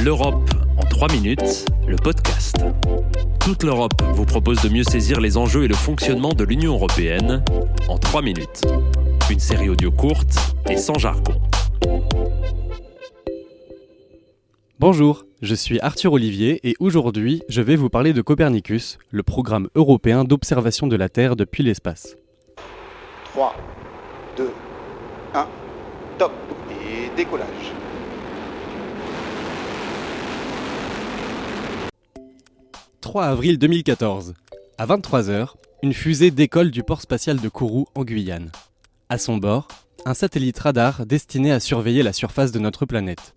L'Europe en 3 minutes, le podcast. Toute l'Europe vous propose de mieux saisir les enjeux et le fonctionnement de l'Union européenne en 3 minutes. Une série audio courte et sans jargon. Bonjour, je suis Arthur Olivier et aujourd'hui, je vais vous parler de Copernicus, le programme européen d'observation de la Terre depuis l'espace. 3, 2, 1, top et décollage. « 3 avril 2014. À 23h, une fusée décolle du port spatial de Kourou en Guyane. À son bord, un satellite radar destiné à surveiller la surface de notre planète.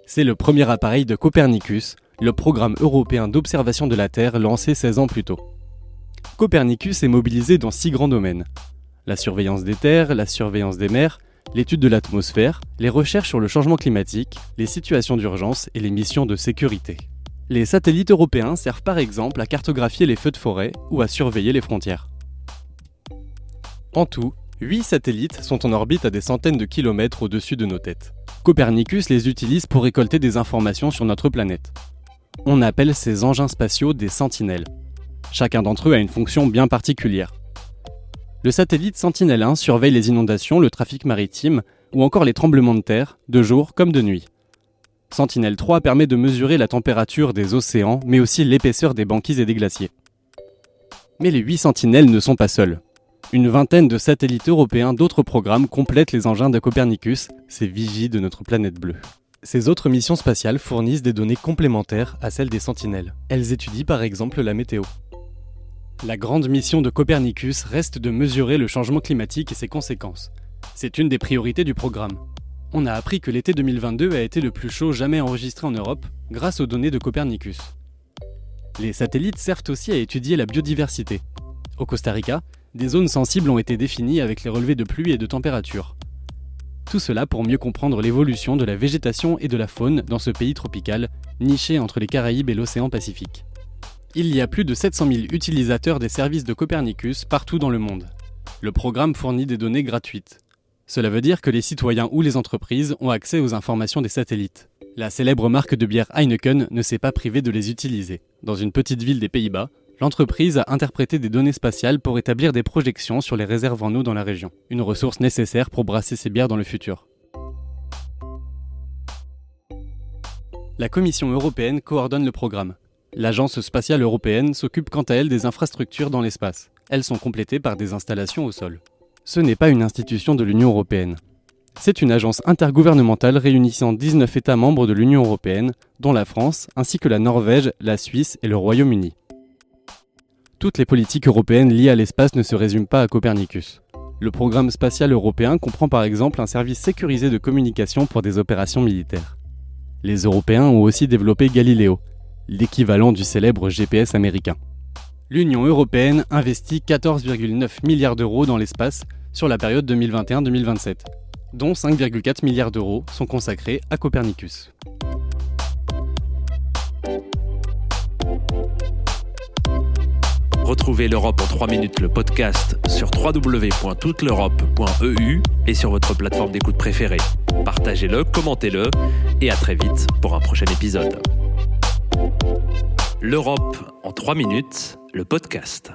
C'est le premier appareil de Copernicus, le programme européen d'observation de la Terre lancé 16 ans plus tôt. Copernicus est mobilisé dans 6 grands domaines. La surveillance des terres, la surveillance des mers, l'étude de l'atmosphère, les recherches sur le changement climatique, les situations d'urgence et les missions de sécurité. Les satellites européens servent par exemple à cartographier les feux de forêt ou à surveiller les frontières. En tout, 8 satellites sont en orbite à des centaines de kilomètres au-dessus de nos têtes. Copernicus les utilise pour récolter des informations sur notre planète. On appelle ces engins spatiaux des sentinelles. Chacun d'entre eux a une fonction bien particulière. Le satellite Sentinelle-1 surveille les inondations, le trafic maritime ou encore les tremblements de terre, de jour comme de nuit. Sentinelle-3 permet de mesurer la température des océans, mais aussi l'épaisseur des banquises et des glaciers. Mais les 8 sentinelles ne sont pas seules. Une vingtaine de satellites européens d'autres programmes complètent les engins de Copernicus, ces vigies de notre planète bleue. Ces autres missions spatiales fournissent des données complémentaires à celles des sentinelles. Elles étudient par exemple la météo. La grande mission de Copernicus reste de mesurer le changement climatique et ses conséquences. C'est une des priorités du programme. On a appris que l'été 2022 a été le plus chaud jamais enregistré en Europe grâce aux données de Copernicus. Les satellites servent aussi à étudier la biodiversité. Au Costa Rica, des zones sensibles ont été définies avec les relevés de pluie et de température. Tout cela pour mieux comprendre l'évolution de la végétation et de la faune dans ce pays tropical, niché entre les Caraïbes et l'océan Pacifique. Il y a plus de 700 000 utilisateurs des services de Copernicus partout dans le monde. Le programme fournit des données gratuites. Cela veut dire que les citoyens ou les entreprises ont accès aux informations des satellites. La célèbre marque de bière Heineken ne s'est pas privée de les utiliser. Dans une petite ville des Pays-Bas, l'entreprise a interprété des données spatiales pour établir des projections sur les réserves en eau dans la région, une ressource nécessaire pour brasser ses bières dans le futur. La Commission européenne coordonne le programme. L'Agence spatiale européenne s'occupe quant à elle des infrastructures dans l'espace. Elles sont complétées par des installations au sol. Ce n'est pas une institution de l'Union européenne. C'est une agence intergouvernementale réunissant 19 États membres de l'Union européenne, dont la France, ainsi que la Norvège, la Suisse et le Royaume-Uni. Toutes les politiques européennes liées à l'espace ne se résument pas à Copernicus. Le programme spatial européen comprend par exemple un service sécurisé de communication pour des opérations militaires. Les Européens ont aussi développé Galileo, l'équivalent du célèbre GPS américain. L'Union européenne investit 14,9 milliards d'euros dans l'espace sur la période 2021-2027, dont 5,4 milliards d'euros sont consacrés à Copernicus. Retrouvez l'Europe en 3 minutes, le podcast, sur www.touteleurope.eu et sur votre plateforme d'écoute préférée. Partagez-le, commentez-le et à très vite pour un prochain épisode. L'Europe en 3 minutes, le podcast.